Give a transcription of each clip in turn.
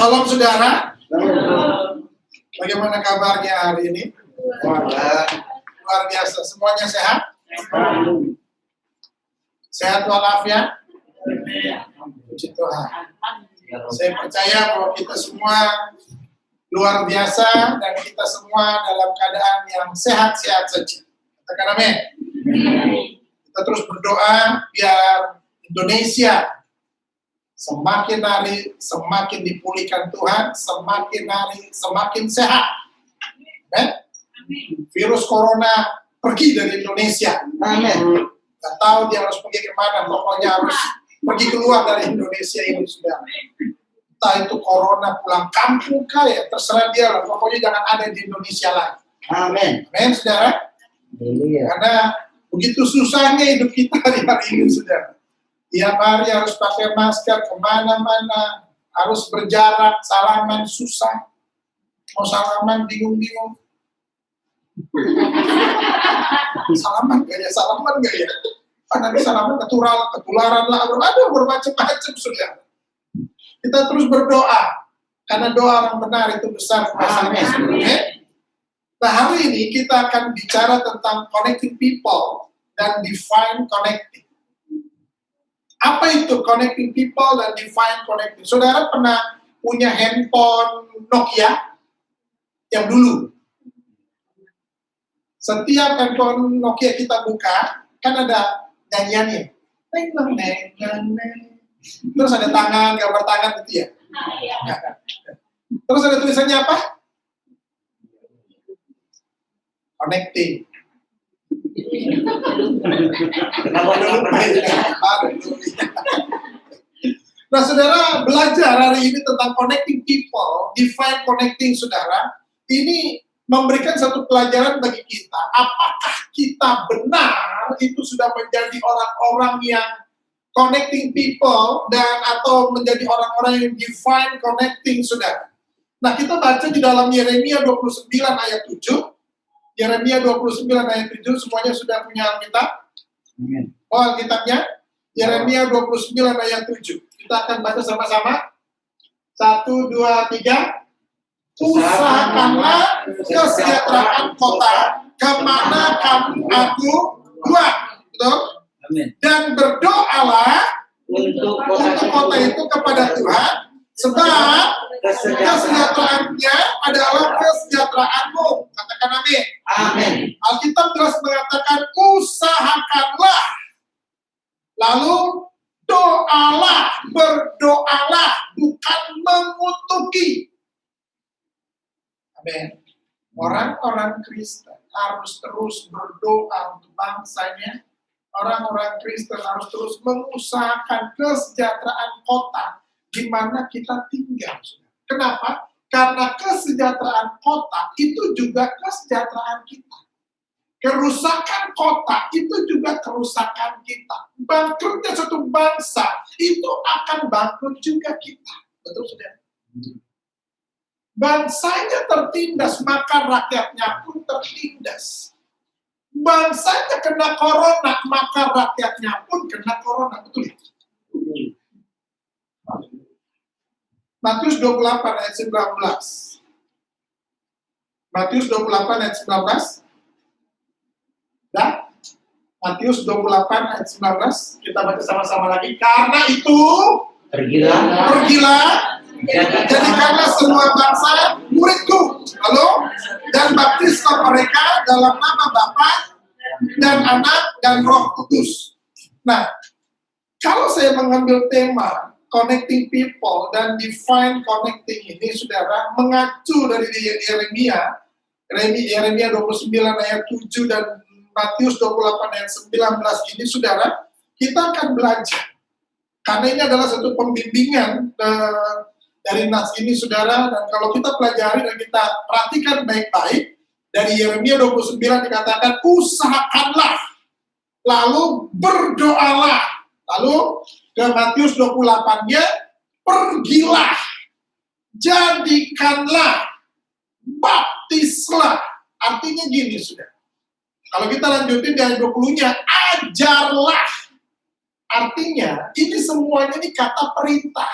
Shalom saudara. Bagaimana kabarnya hari ini? Luar biasa. Semuanya sehat? Sehat walafiat? Puji Tuhan. Saya percaya bahwa kita semua luar biasa dan kita semua dalam keadaan yang sehat-sehat saja. Katakan amin. Kita terus berdoa biar Indonesia semakin hari semakin dipulihkan Tuhan, semakin hari semakin sehat. Virus corona pergi dari Indonesia. Amin. Gak tahu dia harus pergi kemana, pokoknya harus pergi keluar dari Indonesia ini sudah. Entah itu corona pulang kampung ya, terserah dia lah. Pokoknya jangan ada di Indonesia lagi. Amin. Amin, saudara. Karena begitu susahnya hidup kita di hari ini, saudara. Tiap hari harus pakai masker kemana-mana, harus berjarak, salaman susah. Mau salaman bingung-bingung. Salaman gak ya? Salaman gak ya? Nanti salaman ketularan lah, aduh bermacam-macam sudah. Kita terus berdoa, karena doa orang benar itu besar kuasanya. Nah, hari ini kita akan bicara tentang connecting people dan divine connecting. Apa itu connecting people dan divine connecting? Saudara pernah punya handphone Nokia yang dulu? Setiap handphone Nokia kita buka, kan ada nyanyiannya. Terus ada tangan, gambar tangan gitu ya. Terus ada tulisannya apa? Connecting. Nah, saudara belajar hari ini tentang connecting people, divine connecting, saudara. Ini memberikan satu pelajaran bagi kita. Apakah kita benar itu sudah menjadi orang-orang yang connecting people dan atau menjadi orang-orang yang divine connecting, saudara. Nah, kita baca di dalam Yeremia 29 ayat 7. Yeremia 29 ayat 7, semuanya sudah punya Alkitab? Oh, Alkitabnya? Yeremia 29 ayat 7. Kita akan baca sama-sama. 1, 2, 3. Usahakanlah kesejahteraan kota kemana aku buat. Betul? Amin. Dan berdoalah untuk kota itu kepada Tuhan, sebab kesejahteraannya adalah kesejahteraanmu. Katakan amin. Amin. Alkitab jelas mengatakan usahakanlah, lalu doalah, berdoalah, bukan mengutuki. Amin. Orang-orang Kristen harus terus berdoa untuk bangsanya. Orang-orang Kristen harus terus mengusahakan kesejahteraan kota di mana kita tinggal. Kenapa? Karena kesejahteraan kota itu juga kesejahteraan kita. Kerusakan kota itu juga kerusakan kita. Bangkrutnya suatu bangsa itu akan bangkrut juga kita. Betul, saudara? Bangsanya tertindas, maka rakyatnya pun tertindas. Bangsanya kena corona, maka rakyatnya pun kena corona. Betul ya? Matius 28 ayat 19. Matius 28 ayat 19. Dan Matius 28 ayat 19. Kita baca sama-sama lagi. Karena itu, pergilah, jadikanlah semua bangsa muridku. Lalu, dan baptislah mereka dalam nama Bapa dan Anak dan Roh Kudus. Nah, kalau saya mengambil tema connecting people dan divine connecting ini, saudara, mengacu dari Yeremia 29 ayat 7 dan Matius 28 ayat 19 ini, saudara, kita akan belajar. Karena ini adalah satu pembimbingan dari nas ini, saudara, dan kalau kita pelajari dan kita perhatikan baik-baik, dari Yeremia 29 dikatakan, usahakanlah, lalu berdoalah, lalu ke Matius 28-nya, pergilah, jadikanlah, baptislah. Artinya gini, saudara. Kalau kita lanjutin di ayat 20-nya, ajarlah. Artinya, ini semuanya ini kata perintah.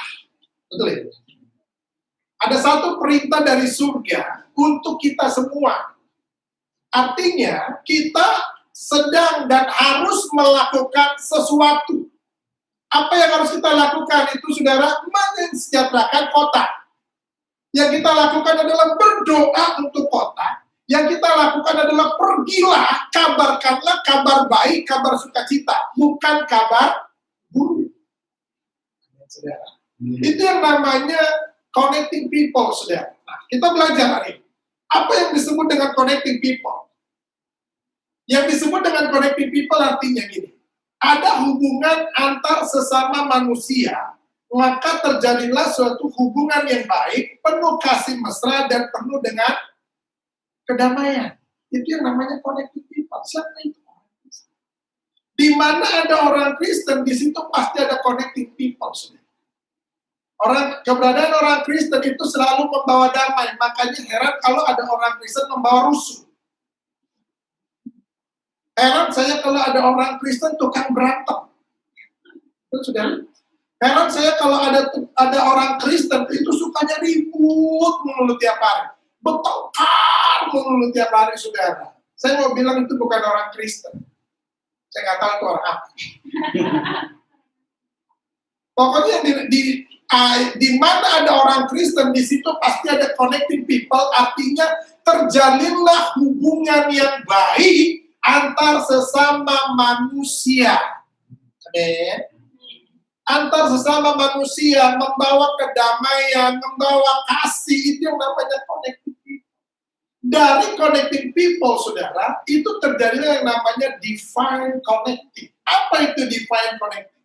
Betul ya? Ada satu perintah dari surga untuk kita semua. Artinya, kita sedang dan harus melakukan sesuatu. Apa yang harus kita lakukan itu, saudara? Mensejahterakan kota. Yang kita lakukan adalah berdoa untuk kota. Yang kita lakukan adalah pergilah, kabarkanlah kabar baik, kabar sukacita, bukan kabar buruk. Saudara. Itu yang namanya connecting people, saudara. Nah, kita belajar hari ini. Apa yang disebut dengan connecting people? Yang disebut dengan connecting people artinya gini. Ada hubungan antar sesama manusia, maka terjadilah suatu hubungan yang baik, penuh kasih mesra, dan penuh dengan kedamaian. Itu yang namanya connecting people. Siapa itu? Di mana ada orang Kristen, di situ pasti ada connecting people. Keberadaan orang Kristen itu selalu membawa damai. Makanya heran kalau ada orang Kristen membawa rusuh. Heran saya kalau ada orang Kristen tukang berantem. Sudah. Heran saya kalau ada orang Kristen itu sukanya ribut mulu tiap hari. Bertengkar mulu tiap hari, saudara. Saya mau bilang itu bukan orang Kristen. Saya nggak tahu itu orang apa. Pokoknya di mana ada orang Kristen, di situ pasti ada connecting people. Artinya terjalinlah hubungan yang baik antar sesama manusia. Amin. Antar sesama manusia, membawa kedamaian, membawa kasih, itu yang namanya connecting people. Dari connecting people, saudara, itu terjadi yang namanya divine connecting. Apa itu divine connecting?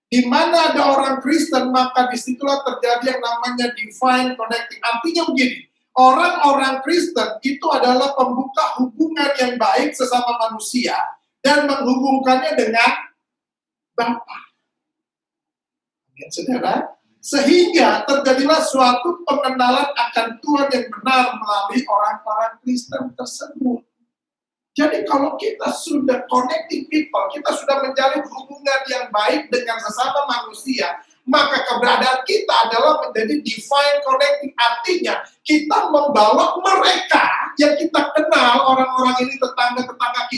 Di mana ada orang Kristen, maka disitulah terjadi yang namanya divine connecting. Artinya begini, orang-orang Kristen itu adalah pembuka hubungan yang baik sesama manusia dan menghubungkannya dengan Bapa. Ya, saudara, sehingga terjadilah suatu pengenalan akan Tuhan yang benar melalui orang-orang Kristen tersebut. Jadi kalau kita sudah connecting people, kita sudah menjalin hubungan yang baik dengan sesama manusia, maka keberadaan kita adalah menjadi divine connecting. Artinya, kita membawa mereka yang kita kenal, orang-orang ini tetangga-tetangga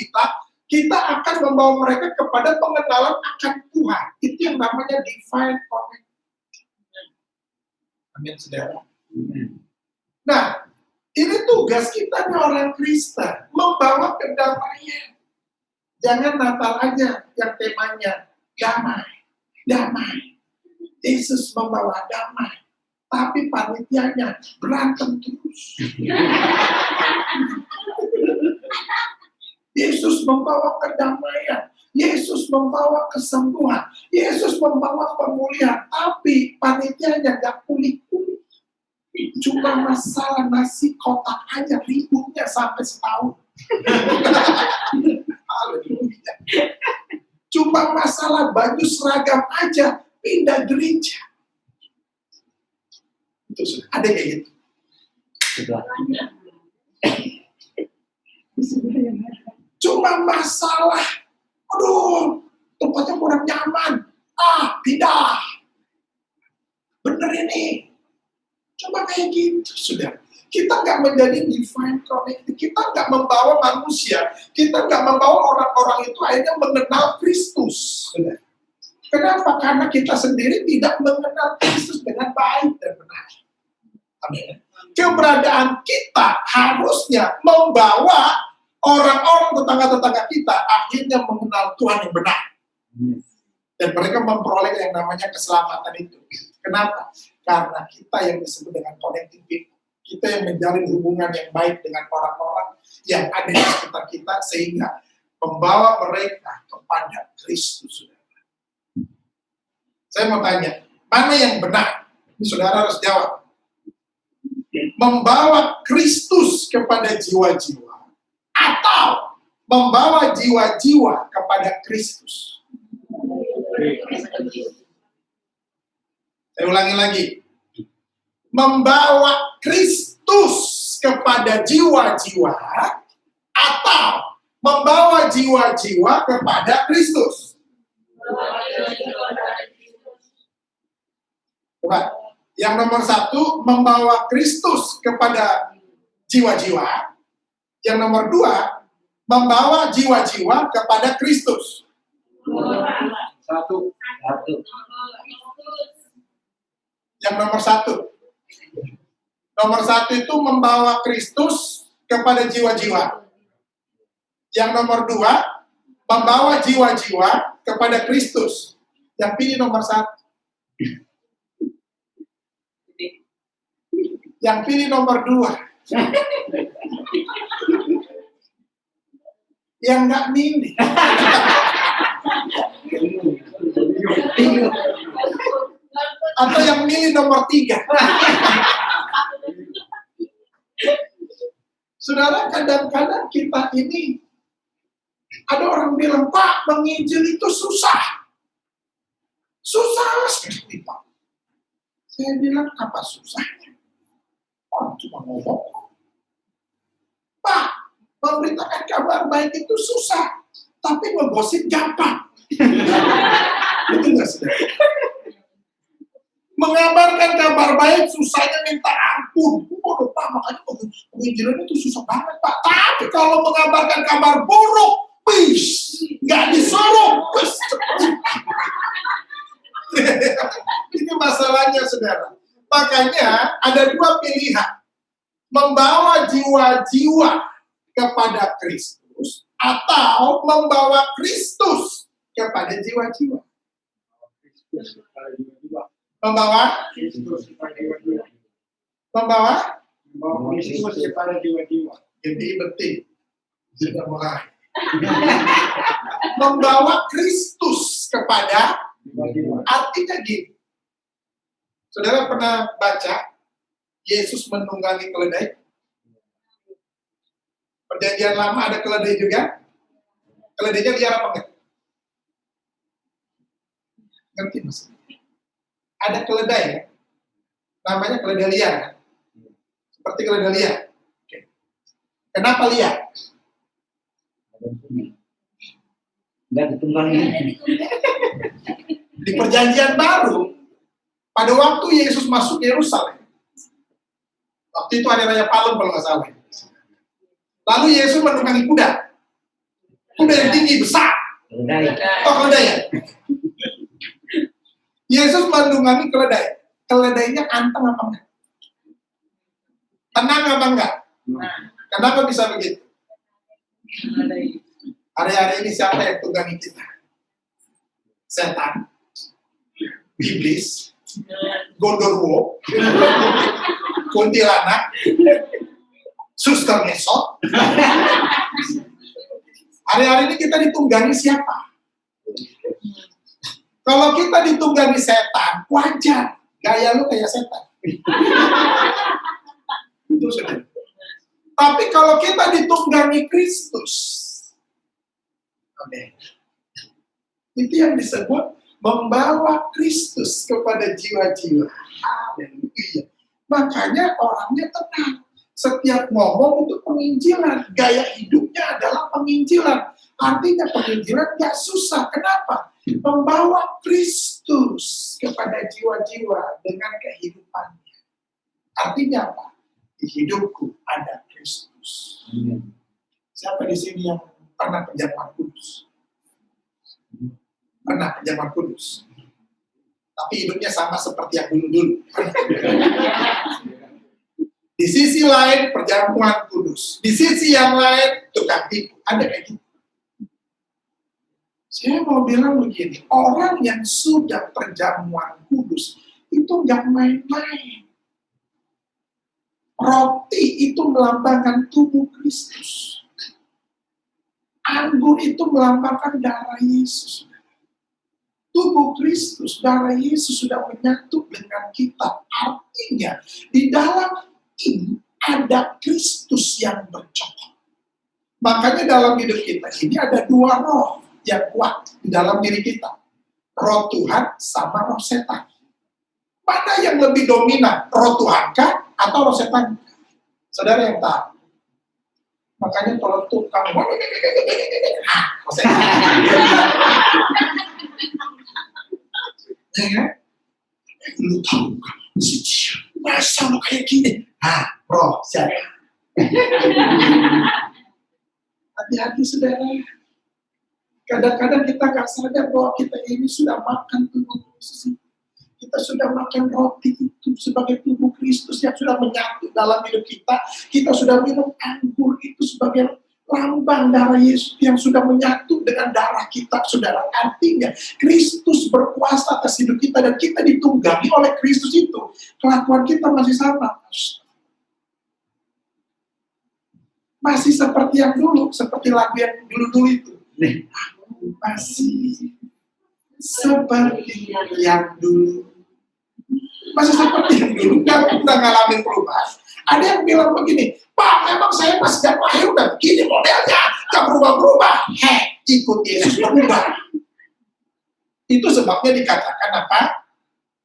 kita akan membawa mereka kepada pengenalan akan Tuhan. Itu yang namanya divine connecting. Amin, saudara. Nah, ini tugas kita nih orang Kristen, membawa kedamaian. Jangan Natal aja yang temanya damai, damai. Yesus membawa damai, tapi panitianya berantem terus. Yesus membawa kedamaian, Yesus membawa kesembuhan, Yesus membawa pemulihan, tapi panitianya gak pulih-pulih. Cuma masalah nasi kotak aja ributnya sampai setahun. Haleluya. Cuma masalah baju seragam aja pindah gereja. Itu sudah ada kayak gitu. Cuma masalah, aduh, tempatnya kurang nyaman. Pindah. Bener ini. Cuma kayak gitu, sudah. Kita nggak menjadi divine connected. Kita nggak membawa manusia. Kita nggak membawa orang-orang itu akhirnya mengenal Kristus. Sudah. Kenapa? Karena kita sendiri tidak mengenal Kristus dengan baik dan benar. Amin. Keberadaan kita harusnya membawa orang-orang tetangga-tetangga kita akhirnya mengenal Tuhan yang benar. Dan mereka memperoleh yang namanya keselamatan itu. Kenapa? Karena kita yang disebut dengan connecting people. Kita yang menjalin hubungan yang baik dengan orang-orang yang ada di sekitar kita sehingga membawa mereka kepada Kristus. Saya mau tanya, mana yang benar? Ini saudara harus jawab. Membawa Kristus kepada jiwa-jiwa atau membawa jiwa-jiwa kepada Kristus? Saya ulangi lagi. Membawa Kristus kepada jiwa-jiwa atau membawa jiwa-jiwa kepada Kristus? Coba, Yang nomor 1, membawa Kristus kepada jiwa-jiwa. Yang nomor 2, membawa jiwa-jiwa kepada Kristus. Satu. Yang nomor 1. Nomor 1 itu membawa Kristus kepada jiwa-jiwa. Yang nomor 2, membawa jiwa-jiwa kepada Kristus. Yang pilih nomor 1. Yang pilih nomor 2. Yang nggak milih. Atau yang milih nomor 3. Saudara, kadang-kadang kita ini ada orang bilang, Pak, menginjil itu susah. Susah sekali, Pak. Saya bilang, apa susahnya? Orang cuma ngomong. Pak, memberitakan kabar baik itu susah, tapi ngegosip gampang. Betul nggak, saudara? Mengabarkan kabar baik susahnya minta ampun. Oh, Pak, makanya penginjilan itu susah banget, Pak. Tapi kalau mengabarkan kabar buruk, nggak disuruh. Ini masalahnya, saudara. Makanya ada 2 pilihan. Membawa jiwa-jiwa kepada Kristus atau membawa Kristus kepada jiwa-jiwa. Membawa Kristus kepada jiwa-jiwa. membawa Kristus kepada jiwa-jiwa. jadi penting. Sudah mulai. Membawa Kristus kepada Jiwa-jiwa. artinya gini. Saudara pernah baca Yesus menunggangi keledai? Perjanjian lama ada keledai juga? Keledainya liar apa enggak? Ngerti maksudnya? Ada keledai ya? Namanya keledai liar kan? Seperti keledai liar. Oke. Kenapa liar? Enggak ditunggangi. Di perjanjian baru, pada waktu Yesus masuk Yerusalem, waktu itu hari raya Palem kalau nggak salah. Lalu Yesus menunggangi kuda. Kuda yang tinggi, besar. Oh, keledai ya? Yesus menunggangi keledai. Keledainya anteng apa enggak? Tenang apa enggak? Kenapa bisa begitu? Hari-hari ini siapa yang tunggangi kita? Setan, iblis, gondorwo, kuntilanak, suster ngesot. Hari-hari ini kita ditunggangi siapa? Kalau kita ditunggangi setan, wajar. Gaya lu kayak setan. Itu sudah. Tapi kalau kita ditunggangi Kristus, amin. Itu yang disebut membawa Kristus kepada jiwa-jiwa. Haleluya. Makanya orangnya tenang. Setiap ngomong itu penginjilan. Gaya hidupnya adalah penginjilan. Artinya penginjilan gak susah. Kenapa? Membawa Kristus kepada jiwa-jiwa dengan kehidupannya. Artinya apa? Di hidupku ada Kristus. Siapa di sini yang pernah penjamuan kudus? Pernah penjamuan kudus. Tapi hidupnya sama seperti yang dulu-dulu. Di sisi lain perjamuan kudus. Di sisi yang lain tukang tipu. Ada kayak gitu. Saya mau bilang begini, orang yang sudah perjamuan kudus itu nggak main-main. Roti itu melambangkan tubuh Kristus. Anggur itu melambangkan darah Yesus. Tubuh Kristus, darah Yesus sudah menyatu dengan kita. Artinya, di dalam ini ada Kristus yang bercokol. Makanya dalam hidup kita ini ada 2 roh yang kuat di dalam diri kita. Roh Tuhan sama roh setan. Mana yang lebih dominan? Roh Tuhan kah atau roh setan? Saudara yang tahu. Makanya kalau tukang roh setan. Ya, lu tahu kan? Masa lu kayak gini? Bro, siapa? Hati-hati saudara. Kadang-kadang kita nggak sadar bahwa kita ini sudah makan tubuh Kristus. Kita sudah makan roti itu sebagai tubuh Kristus yang sudah menyatu dalam hidup kita. Kita sudah minum anggur itu sebagai lambang darah Yesus yang sudah menyatu dengan darah kita, saudara. Artinya, Kristus berkuasa atas hidup kita dan kita ditunggangi oleh Kristus itu. Kelakuan kita masih sama. Masih seperti yang dulu, seperti lagu yang dulu-dulu itu. Masih seperti yang dulu. Masih seperti yang dulu, nggak ngalamin perubahan. Ada yang bilang begini, Pak, memang saya pas sejak lahir udah begini modelnya, nggak berubah-berubah. Ikut Yesus berubah. Itu sebabnya dikatakan apa?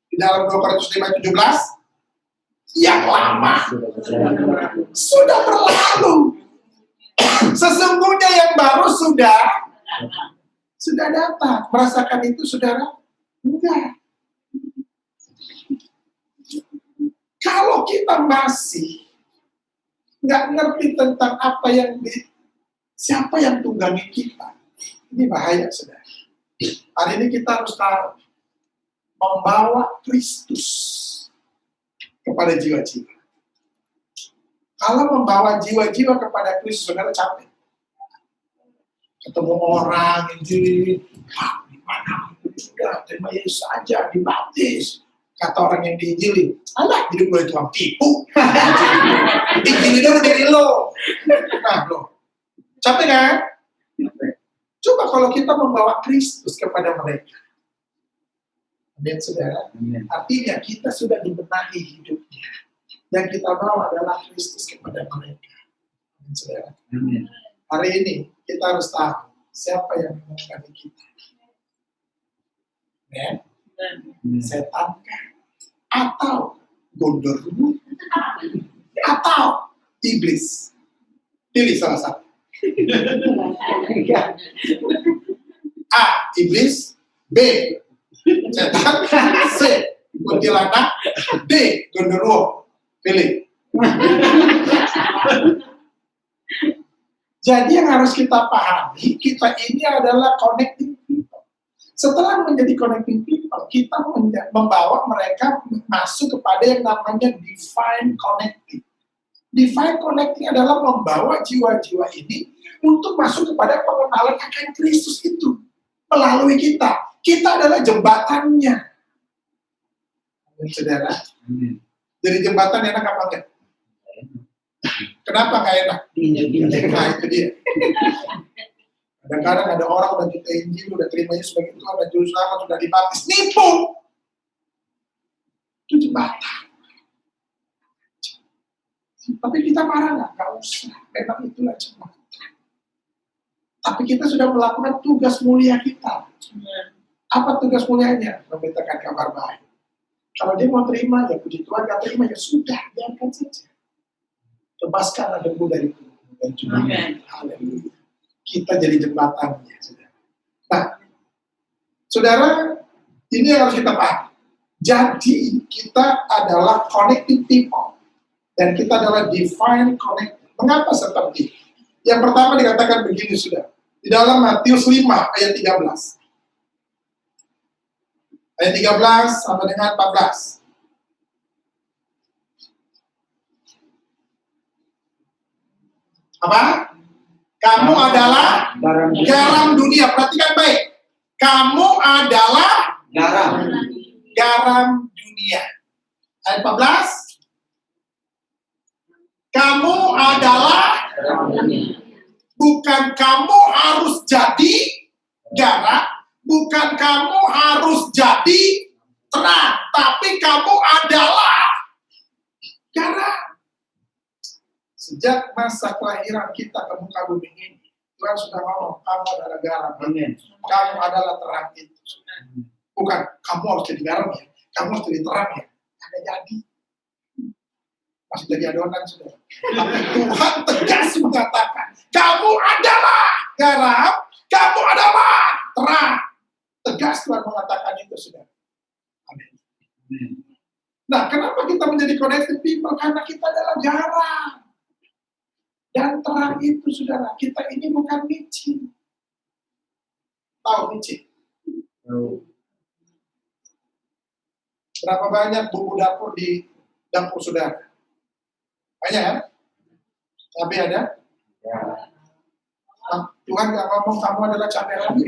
Di dalam 2 Korintus 5:17, yang lama sudah berlalu. Sesungguhnya yang baru sudah datang. Merasakan itu, saudara? Enggak. Kalau kita masih nggak ngerti tentang siapa yang tunggangi kita, ini bahaya, saudara. Hari ini kita harus tahu membawa Kristus kepada jiwa-jiwa. Kalau membawa jiwa-jiwa kepada Kristus, saudara capek. Ketemu orang yang jadi, gimana? Sudah, terima Yesus saja, dibaptis. Kata orang yang diinjili, alah, hidup gue tukang tipu. Injili dulu dari lo. Nah, lo. Capek kan? Coba kalau kita membawa Kristus kepada mereka. Amin, saudara. Artinya kita sudah dibenahi hidupnya. Yang kita bawa adalah Kristus kepada mereka. Amin, saudara. Hari ini kita harus tahu siapa yang mengasihi kita. Ya? Setan kan? Atau gondormu? Atau iblis? Pilih salah satu. A. Iblis. B. Setan. C. Kuntilanak. D. Gondorwo. Pilih. Jadi yang harus kita pahami, kita ini adalah connecting people. Setelah menjadi connecting people, kita membawa mereka masuk kepada yang namanya divine connecting. Divine connecting adalah membawa jiwa-jiwa ini untuk masuk kepada pengenalan akan Kristus itu melalui kita. Kita adalah jembatannya. Saudara, jadi jembatan enak apa enggak? Kenapa nggak enak? Nah, itu dia. Kadang-kadang ada orang udah kita Injil, udah terima Yesus sebagai Tuhan, dan Juru Selamat, sudah dibaptis, nipu. Itu jembatan. Tapi kita marah nggak? Nggak usah. Memang itulah jembatan. Tapi kita sudah melakukan tugas mulia kita. Apa tugas mulianya? Memberitakan kabar baik. Kalau dia mau terima, ya puji Tuhan. Kalau terima, ya sudah, biarkan saja. Lepaskanlah debu dari tubuh dan juga haleluya. Kita jadi jembatannya. Nah, saudara, ini yang harus kita paham. Jadi kita adalah connecting people dan kita adalah divine connecting. Mengapa seperti itu? Yang pertama dikatakan begini, sudah di dalam Matius 5 ayat 13. Ayat 13 sampai dengan 14. Apa? Kamu adalah garam dunia. Perhatikan baik. Kamu adalah garam dunia. Ayat 14. Kamu adalah bukan kamu harus jadi garam, bukan kamu harus jadi terang, tapi kamu adalah garam. Sejak masa kelahiran kita ke muka bumi ini, Tuhan sudah ngomong, kamu adalah garam. Kamu adalah terang itu. Bukan, kamu harus jadi garam ya. Kamu harus jadi terang ya. Ada jadi. Masih jadi adonan sudah. Tapi Tuhan tegas mengatakan, kamu adalah garam, kamu adalah terang. Tegas Tuhan mengatakan itu sudah. Amin. Nah, kenapa garam. Dan terang itu, saudara, kita ini bukan micin. Tahu micin? Berapa banyak bumbu dapur di dapur saudara? Banyak kan? Cabai ada? Ya. Tuhan nggak ngomong kamu adalah cabai lagi.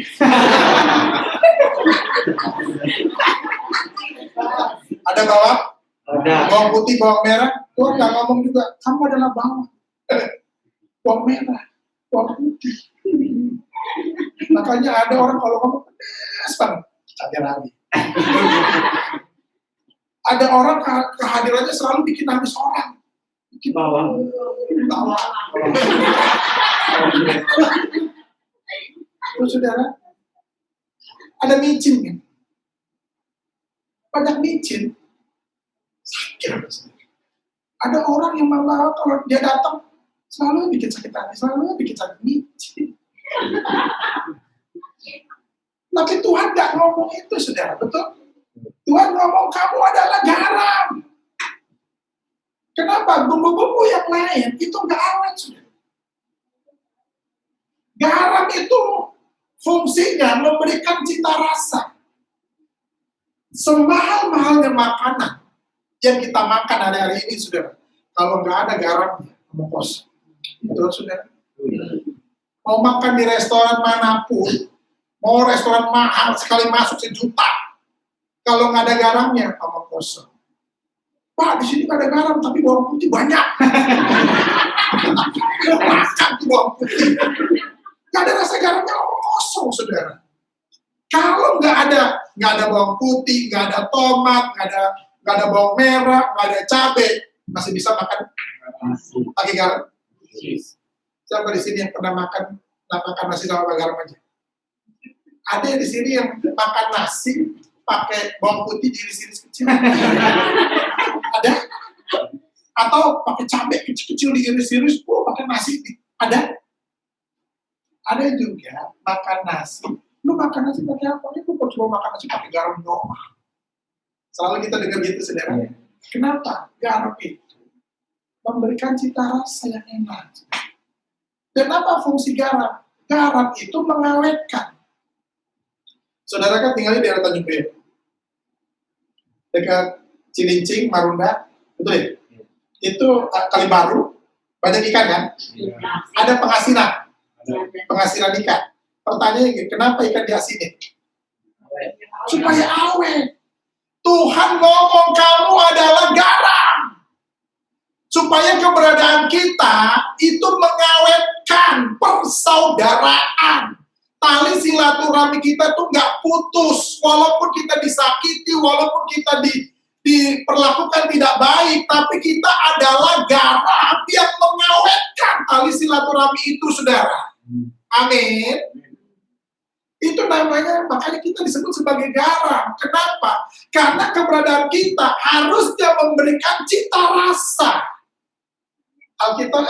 Ada bawang? Ada. Bawang putih, bawang merah. Tuhan nggak ngomong juga, kamu adalah bawang. Bawang merah, bawang putih. Makanya ada orang kalau ngomong pedas banget, cabai lagi. Ada orang kehadirannya selalu bikin nangis orang. Bikin Bawang. bawang. Terus saudara, ada micin kan? Banyak micin. Sakit. Ada orang yang malah kalau dia datang selalu bikin sakit hati, selalu bikin sakit micin. Tapi Tuhan nggak ngomong itu, saudara, betul? Tuhan ngomong kamu adalah garam. Kenapa? Bumbu-bumbu yang lain itu nggak awet, saudara. Garam itu fungsinya memberikan cita rasa. Semahal-mahalnya makanan yang kita makan hari-hari ini, saudara, kalau nggak ada garamnya, kamu kosong. Betul, saudara? Mau makan di restoran manapun, mau restoran mahal sekali masuk 1 juta, kalau nggak ada garamnya, kamu kosong. Pak, di sini nggak ada garam, tapi bawang putih banyak. Makan tuh bawang putih. Nggak ada rasa garamnya, kamu kosong, saudara. Kalau nggak ada bawang putih, nggak ada tomat, nggak ada bawang merah, nggak ada cabai, masih bisa makan pakai garam. Siapa di sini yang pernah makan nasi sama garam aja? Ada yang di sini yang makan nasi pakai bawang putih diiris-iris kecil. Ada? Atau pakai cabai kecil-kecil diiris-iris, pakai nasi. Ada? Ada juga makan nasi. Lu makan nasi pakai apa? Lu kok cuma makan nasi pakai garam doang? Selalu kita dengar gitu, saudara. Kenapa? Garam itu memberikan cita rasa yang enak. Dan apa fungsi garam? Garam itu mengawetkan. Saudara kan tinggal di daerah Tanjung Priok, dekat Cilincing, Marunda, betul ya? Itu Kali Baru, banyak ikan kan? Ada penghasilan ikan. Pertanyaannya, kenapa ikan diasinin? Supaya awet. Tuhan ngomong kamu adalah garam. Supaya keberadaan kita itu mengawetkan persaudaraan. Tali silaturahmi kita tuh nggak putus. Walaupun kita disakiti, walaupun kita diperlakukan tidak baik, tapi kita adalah garam yang mengawetkan tali silaturahmi itu, saudara. Amin. Itu namanya, makanya kita disebut sebagai garam. Kenapa? Karena keberadaan kita harusnya memberikan cita rasa. Alkitab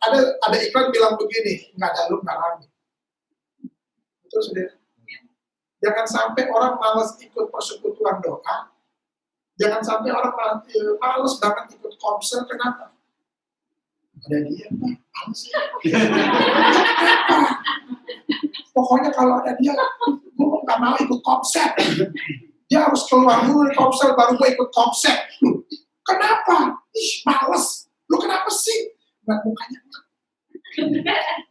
ada iklan bilang begini, nggak ada lu nggak rame. Betul, saudara. Jangan sampai orang malas ikut persekutuan doa. Jangan sampai orang malas banget ikut komsel. Kenapa? Ada dia, Pak. Males ya. Pokoknya kalau ada dia, gue nggak mau ikut komsel. Dia harus keluar dulu dari komsel, baru gue ikut komsel. Kenapa? Ih, males. Lu kenapa sih? Nggak, mukanya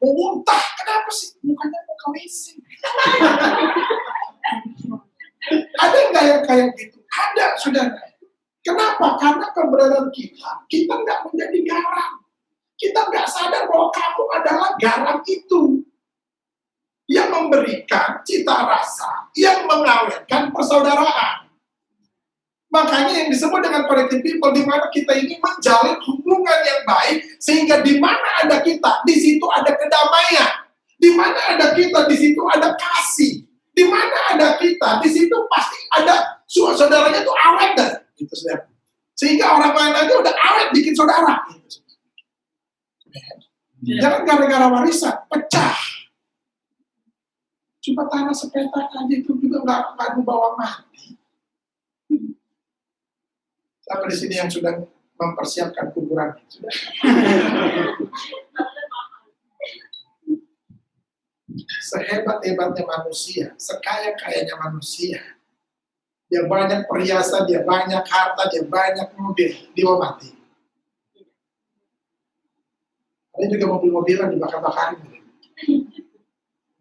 mau muntah. Kenapa sih? Mukanya mau ke WC. Ada nggak yang kayak gitu? Ada, saudara. Kenapa? Karena keberadaan kita nggak menjadi garam. Kita nggak sadar bahwa kamu adalah garam itu. Yang memberikan cita rasa, yang mengawetkan persaudaraan. Makanya yang disebut dengan connected people, di mana kita ini menjalin hubungan yang baik, sehingga di mana ada kita, di situ ada kedamaian. Di mana ada kita, di situ ada kasih. Di mana ada kita, di situ pasti ada saudaranya tuh awet dah. Gitu, saudara. Sehingga orang lain aja udah awet bikin saudara. Gitu. Jangan gara-gara warisan, pecah. Cuma tanah sepetak aja itu juga nggak dibawa mati. Siapa di sini yang sudah mempersiapkan kuburan. Sudah. Sehebat-hebatnya manusia, sekaya-kayanya manusia, dia banyak perhiasan, dia banyak harta, dia banyak mobil, dia mau mati. Ada juga mobil-mobilan dibakar-bakarin.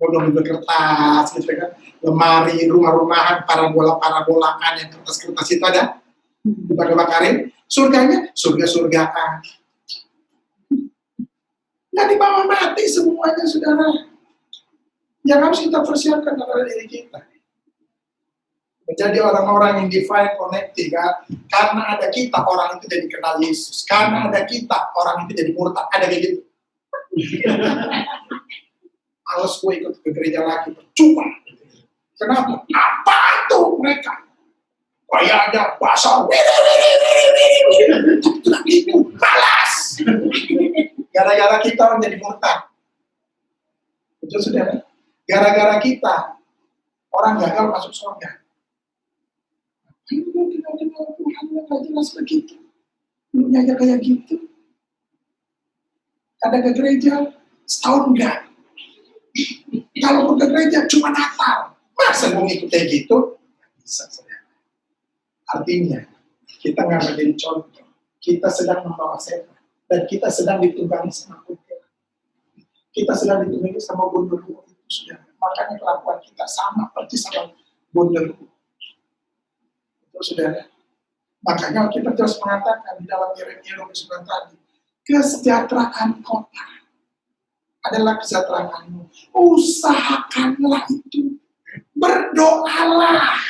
Mobil-mobil kertas, gitu kan. Lemari, rumah-rumahan, parabola-parabolaan yang kertas-kertas itu ada. Dibakar-bakarin. Surganya, surga-surgaan. Nggak dibawa mati semuanya, saudara. Yang harus kita persiapkan adalah diri kita. Menjadi orang-orang yang divine connected, kan? Karena ada kita, orang itu jadi kenal Yesus. Karena ada kita, orang itu jadi murtad. Ada kayak gitu. Males gue ikut ke gereja lagi, percuma. Kenapa? Apa itu mereka? Kayak ada bahasa itu malas. Gara-gara kita orang jadi murtad. Betul, saudara? Gara-gara kita orang gagal masuk surga. Kenal Tuhan nggak jelas begitu. Lu aja kayak gitu. Ada ke gereja setahun enggak. Kalau ke gereja cuma Natal. Masa mau ngikut kayak gitu? Bisa, saudara. Artinya kita nggak menjadi contoh. Kita sedang membawa setan dan kita sedang ditunggangi sama Tuhan. Kita sedang ditunggangi sama gundurwo itu, saudara. Makanya kelakuan kita sama persis sama gundurwo. Itu, saudara. Makanya kita terus mengatakan di dalam Yeremia 29 tadi, kesejahteraan kota adalah kesejahteraanmu. Usahakanlah itu. Berdoalah.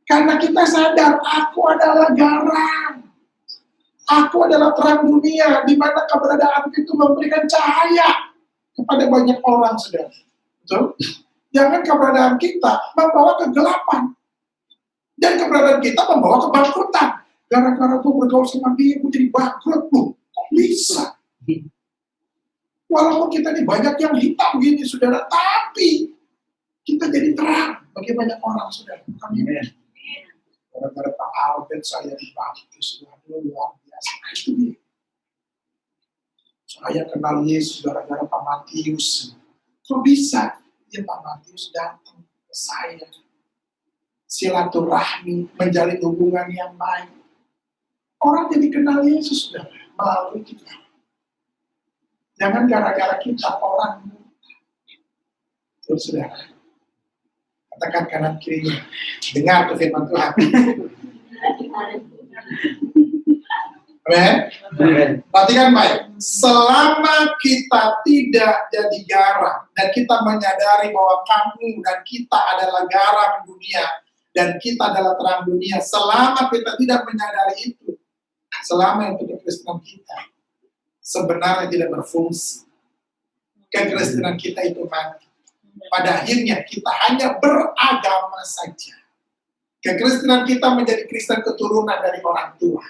Karena kita sadar, aku adalah garam. Aku adalah terang dunia, di mana keberadaan itu memberikan cahaya kepada banyak orang, saudara. Betul? Jangan keberadaan kita membawa kegelapan. Dan keberadaan kita membawa kebangkrutan. Gara-gara gue bergaul sama dia, gue jadi bangkrut. Kok bisa? Walaupun kita ini banyak yang hitam gini, saudara, tapi kita jadi terang bagi banyak orang, saudara. Amin. Gara-gara Pak Albert saya dibaptis, luar biasa. Itu dia. Saya kenal Yesus gara-gara Pak Matius. Kok bisa? Ya Pak Matius datang ke saya. Silaturahmi, menjalin hubungan yang baik. Orang jadi kenal Yesus, saudara, melalui kita. Jangan gara-gara kita orang. Terus, saudara. Katakan kanan kirinya. Dengar tuh firman Tuhan. Amen. Perhatikan baik. Selama kita tidak jadi garam dan kita menyadari bahwa kamu dan kita adalah garam dunia dan kita adalah terang dunia. Selama kita tidak menyadari itu, selama itu kekristenan kita sebenarnya tidak berfungsi. Kekristenan kita itu mati. Pada akhirnya kita hanya beragama saja. Kekristenan kita menjadi Kristen keturunan dari orang tua.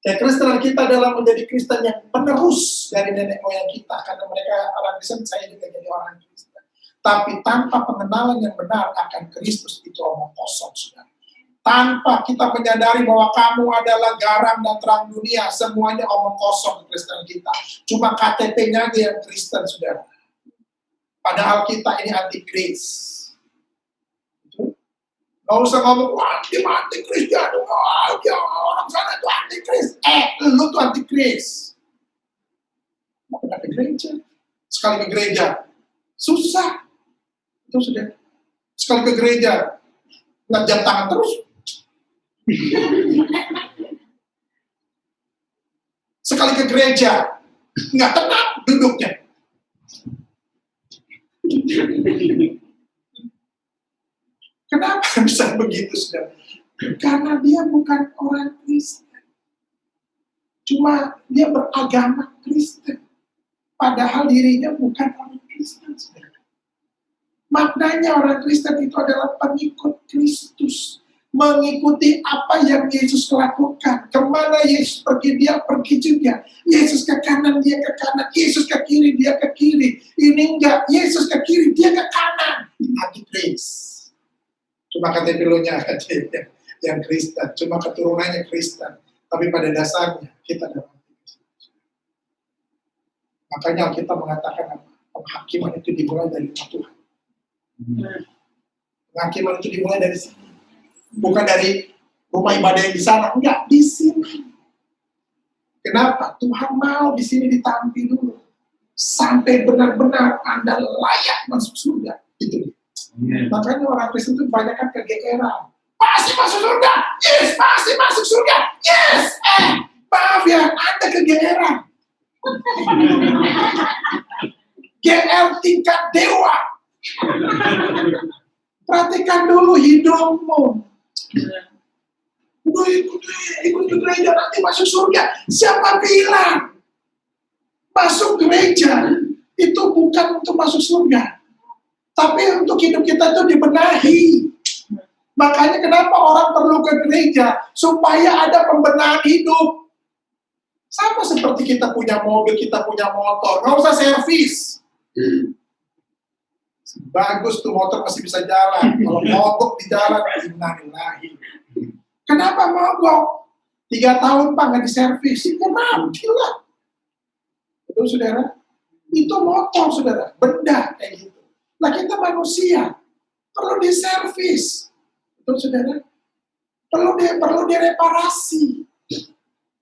Kekristenan kita adalah menjadi Kristen yang penerus dari nenek moyang kita. Karena mereka orang Kristen, saya juga jadi orang Kristen. Tapi tanpa pengenalan yang benar akan Kristus, itu omong kosong, saudara. Tanpa kita menyadari bahwa kamu adalah garam dan terang dunia, semuanya omong kosong Kristen kita. Cuma KTP-nya aja yang Kristen, saudara. Padahal kita ini antikris. Gak usah ngomong, wah dia antikris, ya orang sana itu antikris. Lu tuh antikris. Mau ke gereja. Sekali ke gereja, susah. Itu sudah. Sekali ke gereja, nggak jam tangan terus. Sekali ke gereja, nggak tenang duduknya. Kenapa bisa begitu, saudara? Karena dia bukan orang Kristen. Cuma dia beragama Kristen. Padahal dirinya bukan orang Kristen, saudara. Maknanya orang Kristen itu adalah pengikut Kristus. Mengikuti apa yang Yesus lakukan. Kemana Yesus pergi, dia pergi juga. Yesus ke kanan, dia ke kanan. Yesus ke kiri, dia ke kiri. Ini enggak, Yesus ke kiri, dia ke kanan. Antikris. Cuma KTP-nya yang Kristen, cuma keturunannya Kristen. Tapi pada dasarnya kita dapat. Makanya kita mengatakan penghakiman itu dimulai dari Tuhan. Penghakiman itu dimulai dari sini. Bukan dari rumah ibadah yang di sana, enggak, di sini. Kenapa? Tuhan mau di sini ditampi dulu. Sampai benar-benar Anda layak masuk surga. Itu. Makanya orang Kristen itu banyak kan kegeeran. Pasti masuk surga. Yes, pasti masuk surga. Yes. Maaf ya, Anda kegeeran. GR tingkat dewa. Perhatikan dulu hidupmu. Udah ikut ke gereja nanti masuk surga. Siapa bilang? Masuk gereja itu bukan untuk masuk surga. Tapi untuk hidup kita itu dibenahi. Makanya kenapa orang perlu ke gereja? Supaya ada pembenahan hidup. Sama seperti kita punya mobil, kita punya motor. Nggak usah servis. Bagus tuh motor masih bisa jalan. Kalau mogok di jalan, innalillahi. Kenapa mogok? 3 tahun Pak nggak diservis. Ya mati lah. Betul saudara? Itu motor saudara. Benda kayak gitu. Nah kita manusia. Perlu diservis. Betul saudara? Perlu direparasi.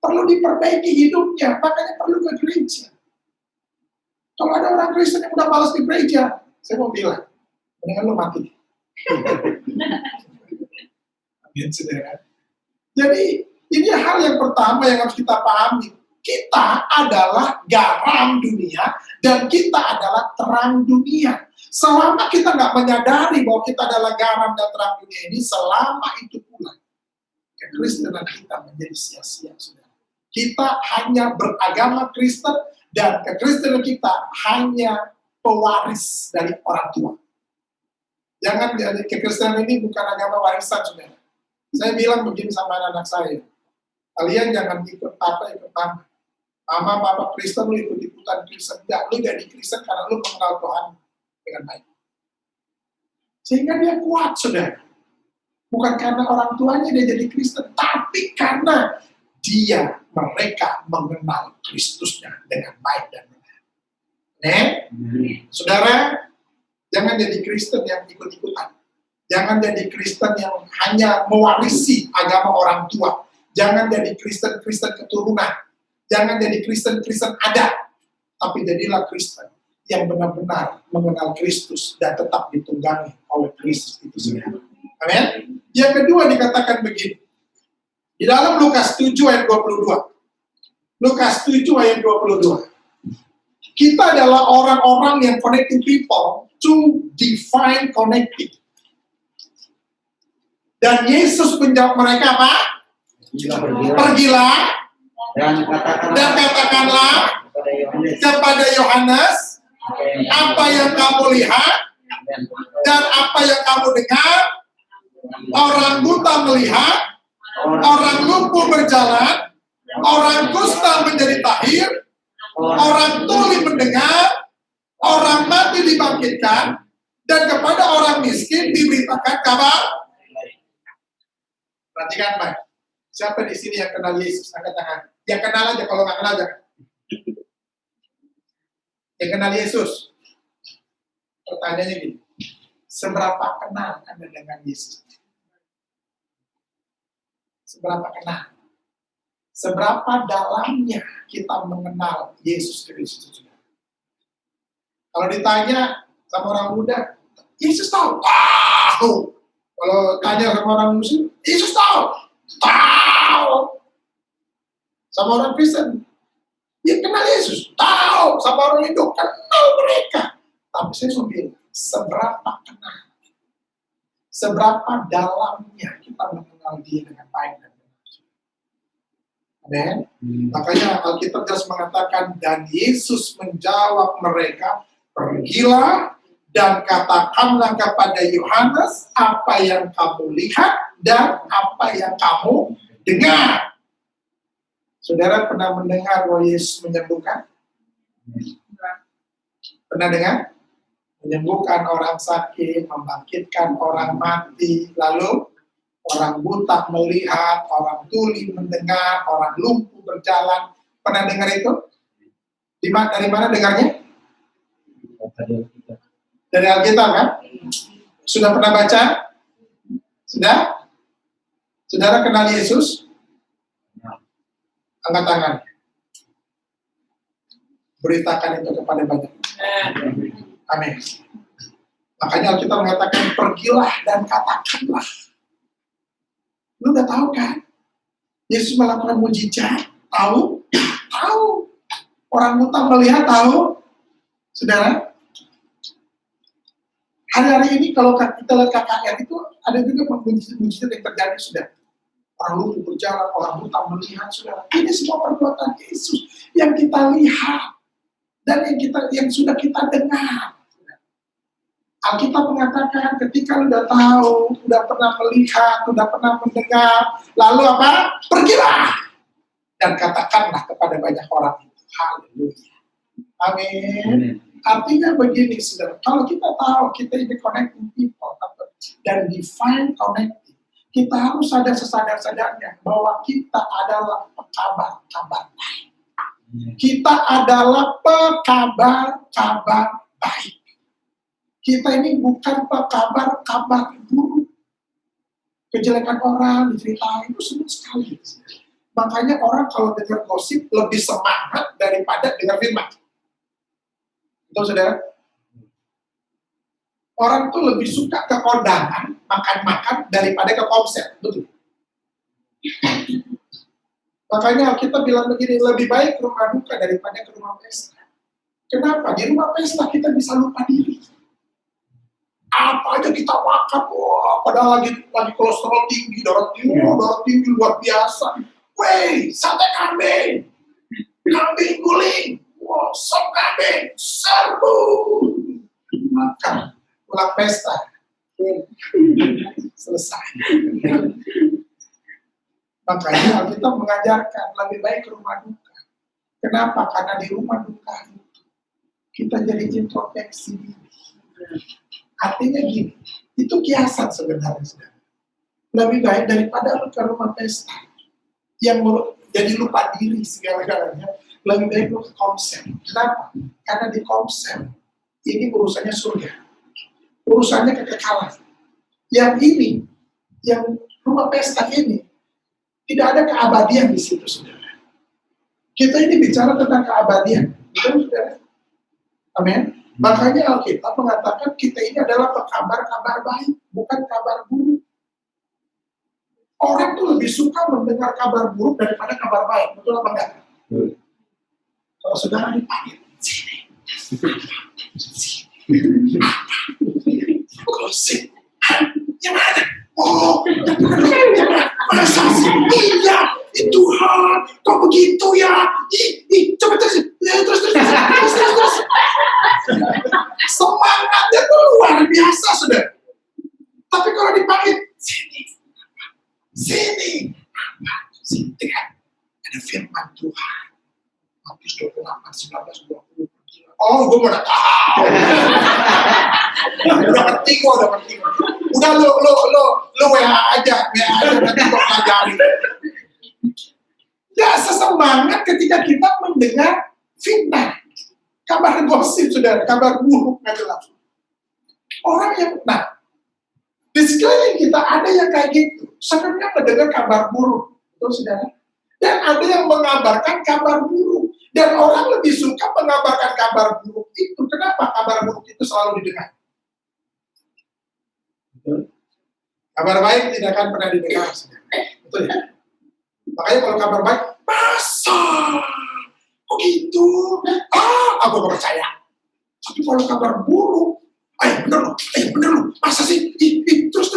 Perlu diperbaiki hidupnya. Makanya perlu ke gereja. Kalau ada orang Kristen yang udah malas di gereja, saya mau bilang, mendingan lu mati. Amin, saudara. Jadi, ini hal yang pertama yang harus kita pahami. Kita adalah garam dunia, dan kita adalah terang dunia. Selama kita nggak menyadari bahwa kita adalah garam dan terang dunia ini, selama itu pula, kekristenan kita menjadi sia-sia, saudara. Kita hanya beragama Kristen, dan kekristenan kita hanya pewaris dari orang tua. Jangan jadi kekristenan ini bukan agama warisan, saudara. Saya bilang begini sama anak-anak saya, kalian jangan ikut papa, ikut mama. Mama, papa Kristen, lu ikut-ikutan Kristen. Enggak, lu jadi Kristen karena lu mengenal Tuhan dengan baik. Sehingga dia kuat, saudara. Bukan karena orang tuanya dia jadi Kristen, tapi karena mereka mengenal Kristusnya dengan baik dan benar. Saudara, jangan jadi Kristen yang ikut-ikutan. Jangan jadi Kristen yang hanya mewarisi agama orang tua. Jangan jadi Kristen keturunan. Jangan jadi Kristen adat. Tapi jadilah Kristen yang benar-benar mengenal Kristus dan tetap ditunggangi oleh Kristus itu sendiri. Amin. Yang kedua dikatakan begini. Di dalam Lukas 7 ayat 22. Lukas 7 ayat 22. Kita adalah orang-orang yang connecting people to divine connecting. Dan Yesus menjawab mereka apa? Pergilah dan katakanlah kepada Yohanes apa yang kamu lihat dan apa yang kamu dengar. Orang buta melihat, orang lumpuh berjalan, orang kusta menjadi tahir, orang tuli mendengar, orang mati dibangkitkan, dan kepada orang miskin diberitakan kabar. Perhatikan baik. Siapa di sini yang kenal Yesus? Angkat tangan. Yang kenal aja, kalau nggak kenal jangan. Yang kenal Yesus. Pertanyaannya gini. Seberapa kenal Anda dengan Yesus? Seberapa kenal? Seberapa dalamnya kita mengenal Yesus Kristus? Kalau ditanya sama orang muda, Yesus tahu. Tahu. Kalau tanya sama orang muslim, Yesus tahu. Tahu. Sama orang Kristen, ya kenal Yesus. Tahu. Sama orang Hindu, kenal mereka. Tapi saya mau bilang, seberapa kenal? Seberapa dalamnya kita mengenal Dia dengan baik dan benar. Amen. Makanya Alkitab jelas mengatakan, dan Yesus menjawab mereka, pergilah dan katakanlah kepada Yohanes apa yang kamu lihat dan apa yang kamu dengar. Saudara pernah mendengar bahwa Yesus menyembuhkan? Pernah dengar? Menyembuhkan orang sakit, membangkitkan orang mati, lalu Orang buta melihat, orang tuli mendengar, orang lumpuh berjalan. Pernah dengar itu? Dari mana dengarnya? Dari Alkitab kan? Sudah pernah baca? Sudah? Saudara kenal Yesus? Angkat tangan. Beritakan itu kepada banyak. Amin. Makanya Alkitab mengatakan, pergilah dan katakanlah. Lu udah tahu kan? Yesus melakukan mujizat. Tahu? Tahu. Orang buta melihat, tahu? Saudara? Hari-hari ini kalau kita lihat KKR itu, ada juga mujizat yang terjadi, sudah. Orang lumpuh berjalan, orang buta melihat, saudara. Ini semua perbuatan Yesus yang kita lihat. Dan yang sudah kita dengar. Alkitab mengatakan ketika udah tahu, udah pernah melihat, udah pernah mendengar, lalu apa? Pergilah dan katakanlah kepada banyak orang itu. Haleluya. Amin. Artinya begini, saudara. Kalau kita tahu kita ini connecting people dan divine connecting, kita harus sadar sesadar-sadarnya bahwa kita adalah pekabar-kabar baik. Kita adalah pekabar-kabar baik. Kita ini bukan kabar buruk. Kejelekan orang diceritain itu senang sekali. Makanya orang kalau dengar gosip lebih semangat daripada dengar firman. Betul, saudara? Orang tuh lebih suka ke kondangan, makan-makan daripada ke konser. Betul. Makanya kita bilang begini, lebih baik ke rumah duka daripada ke rumah pesta. Kenapa? Di rumah pesta kita bisa lupa diri. Apa aja kita makan, wah, padahal lagi kolesterol tinggi, darah tinggi luar biasa. Weh, sate kambing guling, wah, sop kambing, seru. Makan, pulang pesta, selesai. Makanya kita mengajarkan lebih baik ke rumah duka. Kenapa? Karena di rumah duka kita jadi introspeksi diri. Artinya gini, itu kiasan sebenarnya, saudara. Lebih baik daripada lu ke rumah pesta yang jadi lupa diri segala-galanya, lebih baik lu ke konser. Kenapa? Karena di konser ini urusannya surga, urusannya kekekalan. Yang ini, yang rumah pesta ini, tidak ada keabadian di situ, saudara. Kita ini bicara tentang keabadian, betul, saudara? Amin. Makanya Alkitab mengatakan kita ini adalah pekabar-kabar baik, bukan kabar buruk. Orang tuh lebih suka mendengar kabar buruk daripada kabar baik, betul apa enggak? Kalau saudara dipanggil, sini, gosip, yang mana? Oh, masa sih? Iya, Tuhan, kok begitu ya? Coba terus. Semangatnya tuh luar biasa, sudah. Tapi kalau dipanggil, sini, ada firman Tuhan. Matius 28, 19, 20. Oh, gue mau tahu. Udah penting. Udah lo WA aja nanti gue pelajari. Ya, sesemangat ketika kita mendengar fitnah, kabar gosip, saudara, kabar buruk nggak jelas. Orang yang, di sekeliling kita ada yang kayak gitu, sebenarnya mendengar kabar buruk, betul, saudara. Dan ada yang mengabarkan kabar buruk, dan orang lebih suka mengabarkan kabar buruk itu. Kenapa kabar buruk itu selalu didengar? Kabar baik tidak akan pernah didengar, saudara. Betul ya? Makanya kalau kabar baik, masa? Kok gitu? Aku gak percaya. Tapi kalau kabar buruk, bener loh, masa sih? Terus.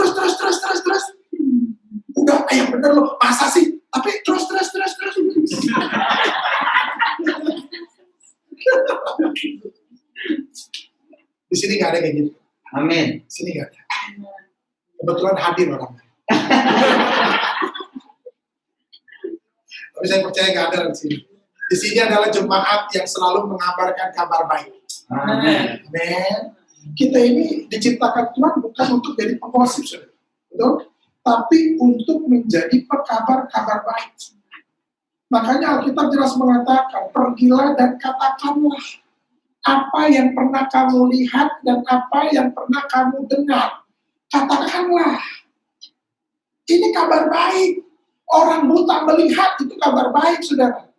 Udah, bener loh, masa sih? Tapi terus. Di sini gak ada kayak gitu. Amin. Di sini gak ada. Kebetulan hadir orangnya. Tapi saya percaya gak ada di sini. Di sini adalah jemaat yang selalu mengabarkan kabar baik. Amin. Amin. Kita ini diciptakan Tuhan bukan untuk jadi penggosip, saudara. Betul? tapi untuk menjadi pekabar-kabar baik. Makanya Alkitab jelas mengatakan, pergilah dan katakanlah apa yang pernah kamu lihat dan apa yang pernah kamu dengar. Katakanlah. Ini kabar baik. Orang buta melihat, itu kabar baik, saudara.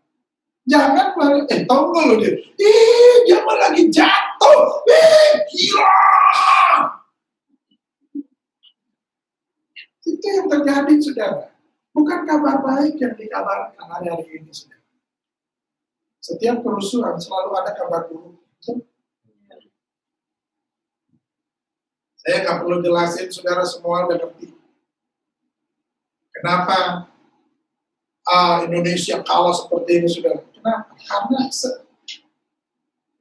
Jangan melalui, tahu nggak lo dia? Dia malah lagi jatuh. Gila. Itu yang terjadi, saudara. Bukan kabar baik yang dikabarkan hari-hari ini, saudara. Setiap kerusuhan selalu ada kabar buruk. Saya nggak perlu jelasin, saudara semua udah ngerti. Kenapa Indonesia kalah seperti ini, saudara? Kenapa? Karena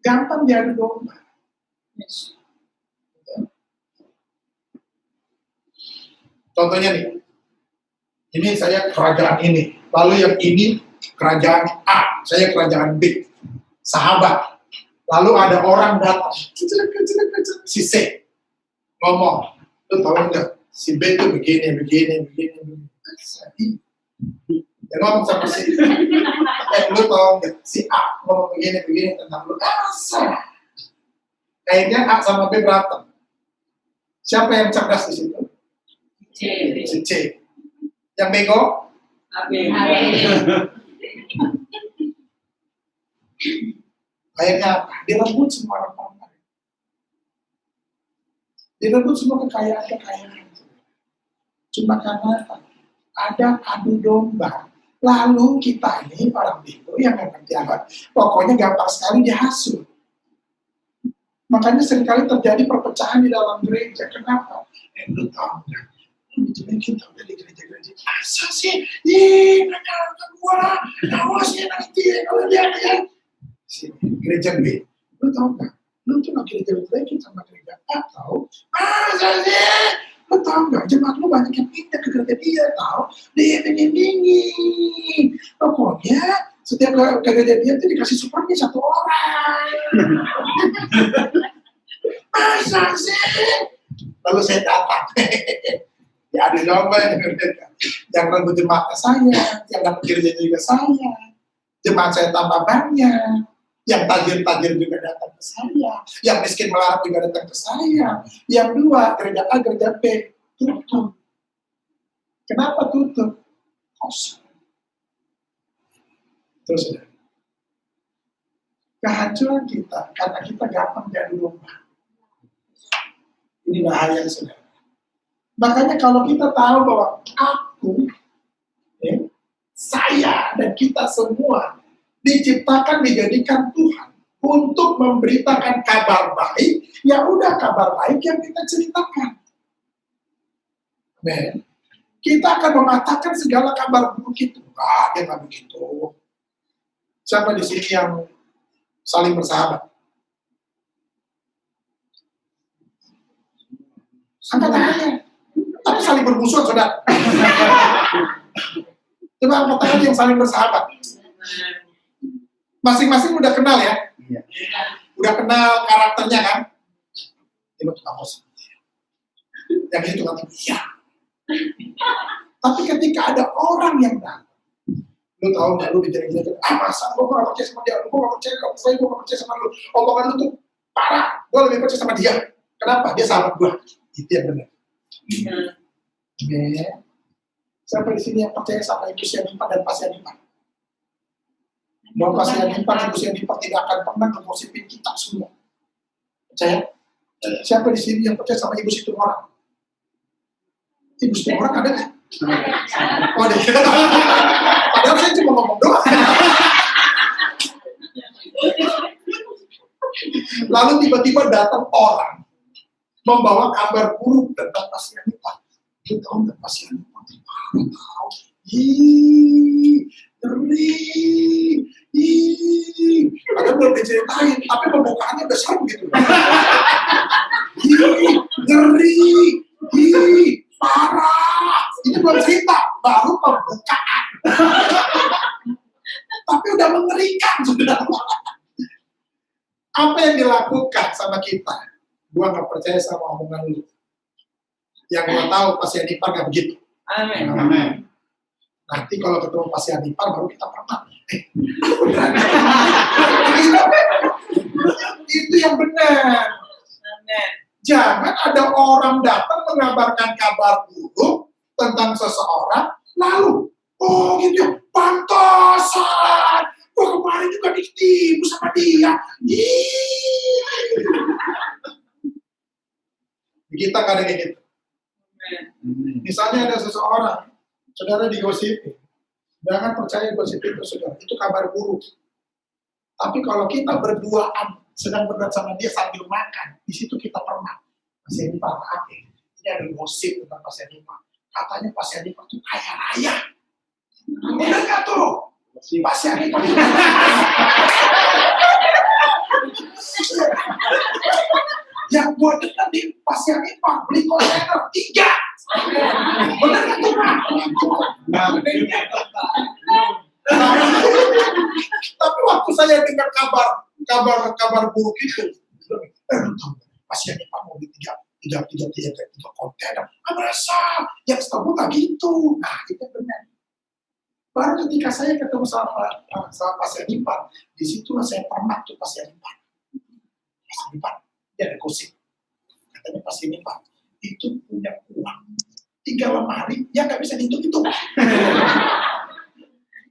gampang diadu domba. Contohnya nih, ini saya kerajaan ini, lalu yang ini kerajaan A, saya kerajaan B, sahabat. Lalu ada orang datang, si C ngomong, lu tahu nggak? Si B itu begini. Dia ngomong sama si lu tahu nggak? Si A ngomong begini tentang lu. Masa? Kayaknya A sama B berantem. Siapa yang cerdas di situ? Si C. Yang bego? Kayaknya direbut semua orang-orang. Direbut semua kekayaan. Cuma karena ada adu domba. Lalu kita ini orang bego yang ngerti apa. Pokoknya gampang sekali dihasut. Makanya seringkali terjadi perpecahan di dalam gereja. Kenapa? Lu tahu nggak? Kita udah di gereja-gereja. Masa sih? Mereka gua. Awasnya nanti kalau dia gereja B. Lu tahu nggak? Lu tuh nggak gereja-gereja sama gereja A tahu? Masa sih? Lu tahu nggak? Jemaat lu banyak yang pindah ke gereja dia tahu? Dia dingin. Pokoknya setiap ke gereja dia tuh dikasih supernya satu orang. Masa sih? Lalu saya datang. Ya ada domba yang rambut jemaat saya, yang dapat gereja juga saya. Jemaat saya tambah banyak. Yang tajir-tajir juga datang ke saya. Yang miskin melarat juga datang ke saya. Yang dua, gereja A, gereja B, tutup. Kenapa tutup? Kosong. Terus sudah. Kehancuran kita, karena kita gampang jadi domba. Ini bahaya, saudara. Makanya kalau kita tahu bahwa aku, saya, dan kita semua diciptakan, dijadikan Tuhan untuk memberitakan kabar baik, ya udah kabar baik yang kita ceritakan. Amen. Kita akan mengatakan segala kabar buruk itu. Dia nggak begitu. Siapa di sini yang saling bersahabat? Angkat tangannya. Tapi saling bermusuhan, saudara. Coba angkat tangan yang saling bersahabat. Masing-masing udah kenal ya? Udah kenal karakternya kan? Dia tukang gosip. Yang ini tukang ya. Tapi ketika ada orang yang datang, lu tahu nggak, lu dijaga-jaga, masa gue gak percaya sama dia, gue gak percaya sama lu, omongan lu tuh parah, gue lebih percaya sama dia. Kenapa? Dia sahabat gue. Itu yang benar. Siapa di sini yang percaya sama Ibu Sianipar dan Pak Sianipar? Bahwa Pak Sianipar dan Ibu Sianipar tidak akan pernah menggosipin kita semua. Percaya? Siapa di sini yang percaya sama Ibu Situmorang? Ibu Situmorang ada nggak? Oh, ada. Padahal saya cuma ngomong doang. Lalu tiba-tiba datang orang membawa kabar buruk tentang Pak Sianipar. Kita tahu nggak Pak Sianipar? Tahu. Ngeri. Padahal belum diceritain, tapi pembukaannya udah seru gitu. Ngeri. Parah. Ini belum cerita, baru pembukaan. Tapi udah mengerikan, saudara. Apa yang dilakukan sama kita? Gua nggak percaya sama omongan lu. Yang gua tahu Pak Sianipar nggak begitu. Amin. Amin. Nanti kalau ketemu pasien ipar baru kita pernah. Itu yang benar. Amin. Jangan ada orang datang mengabarkan kabar buruk tentang seseorang, lalu, oh gitu ya, pantasan, gua kemarin juga ditipu sama dia. Kita nggak ada kayak gitu. Misalnya ada seseorang, saudara digosipin, jangan percaya gosip itu saudara, itu kabar buruk. Tapi kalau kita berduaan sedang berdebat sama dia sambil makan, di situ kita pernah pasien ipar ini ada gosip tentang pasien ipar. Katanya pasien ipar itu kaya raya. Benar nggak tuh? Pasien ipar. Yang gue dengar di pasien ipar beli kontainer 3. Benar nggak tuh? Tapi waktu saya dengar kabar buruk itu, pasien ipar mau beli tiga kontainer. Masa? Yang setahu nggak gitu. Nah, itu benar. Baru ketika saya ketemu sama pasien ipar, disitulah saya pernah tuh pasien ipar. Pasien ipar, dia ada gosip. Katanya pasien ipar itu punya uang 3 lemari yang nggak bisa dihitung-hitung.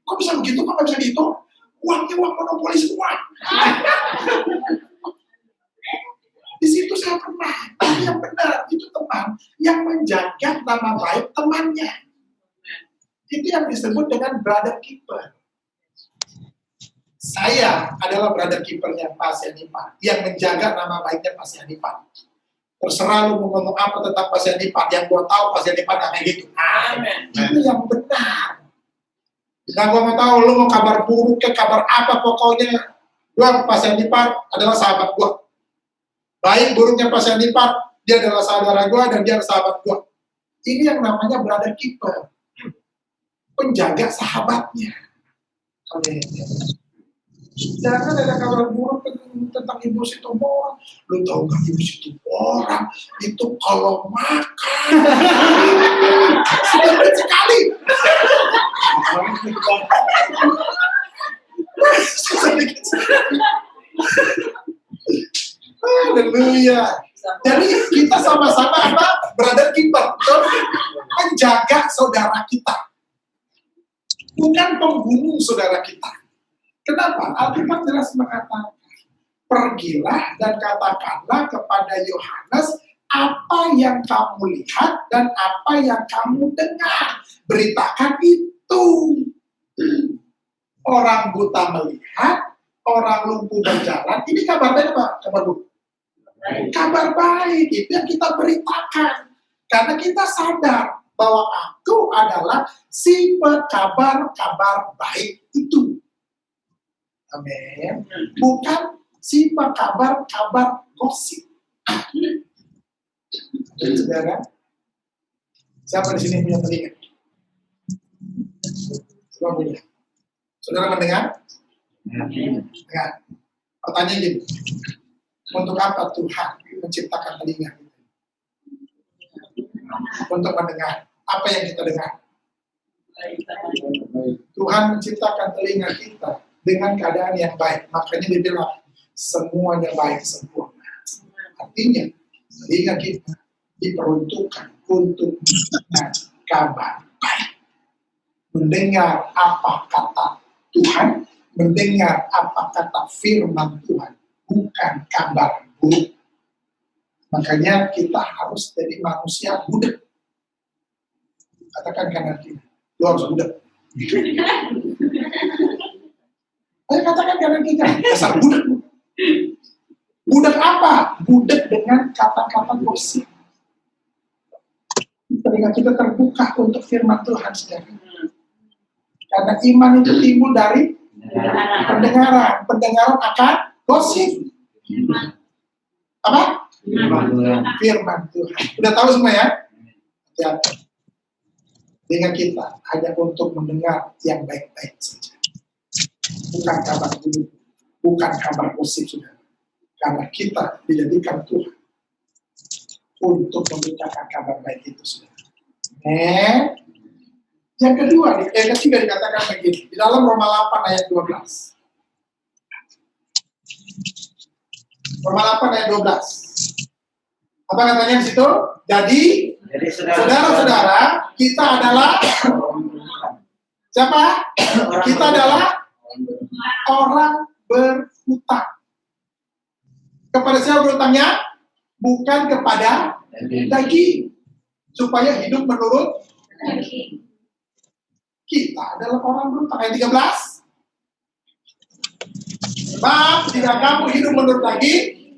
Kok bisa begitu? Kok nggak bisa dihitung? Uangnya uang monopoli semua. Di situ saya pernah. Tapi yang benar itu teman yang menjaga nama baik temannya. Itu yang disebut dengan brother keeper. Saya adalah brother keepernya pasien ipar yang menjaga nama baiknya pasien ipar. Terserah lu mau ngomong apa tentang pasien ipar, yang gua tahu pasien ipar nggak kayak gitu. Itu yang benar. Nah, gua mau tahu lu mau kabar buruk ke kabar apa, pokoknya gua pasien ipar adalah sahabat gua. Baik buruknya pasien ipar, dia adalah saudara gua dan dia adalah sahabat gua. Ini yang namanya brother keeper. Penjaga sahabatnya. Jangan ada kabar buruk tentang Ibu Sitomorang. Lu tahu gak Ibu Sitomorang itu kalau makan sedikit sekali. Sedikit sekali. Haleluya. Jadi kita sama-sama apa? Brother keeper. Menjaga saudara kita. Bukan pembunuh saudara kita. Kenapa? Alkitab jelas mengatakan, pergilah dan katakanlah kepada Yohanes apa yang kamu lihat dan apa yang kamu dengar. Beritakan itu. Orang buta melihat, orang lumpuh berjalan. Ini kabar baik apa? Kabar buruk. Kabar baik itu yang kita beritakan. Karena kita sadar bahwa aku adalah si kabar baik itu. Amin. Bukan si kabar gosip. Saudara, siapa di sini punya telinga? Semua punya. Saudara mendengar? Dengar. Pertanyaan gini, untuk apa Tuhan menciptakan telinga? Untuk mendengar. Apa yang kita dengar? Tuhan menciptakan telinga kita dengan keadaan yang baik. Makanya dia bilang, semuanya baik sempurna. Artinya, telinga kita diperuntukkan untuk mendengar kabar baik. Mendengar apa kata Tuhan, mendengar apa kata firman Tuhan, bukan kabar buruk. Makanya kita harus jadi manusia budak. Katakan kanan kiri, lu harus budak. Saya katakan kanan kita, dasar budak. Budak apa? Budak dengan kata-kata gosip. Telinga kita terbuka untuk firman Tuhan sendiri. Karena iman itu timbul dari pendengaran. Pendengaran akan gosip. Apa? Firman Tuhan. Udah tahu semua ya? Hati-hati. Dengan kita hanya untuk mendengar yang baik-baik saja. Bukan kabar buruk, bukan kabar gosip, saudara. Karena kita dijadikan Tuhan untuk memberitakan kabar baik itu, saudara. Yang kedua, yang ketiga dikatakan begini, di dalam Roma 8 ayat 12. Roma 8 ayat 12. Apa katanya di situ? Jadi, saudara-saudara, kita adalah siapa? Kita adalah orang berhutang. Kepada siapa berhutangnya? Bukan kepada daging. Supaya hidup menurut daging. Kita adalah orang berhutang. Ayat 13. Sebab jika kamu hidup menurut daging,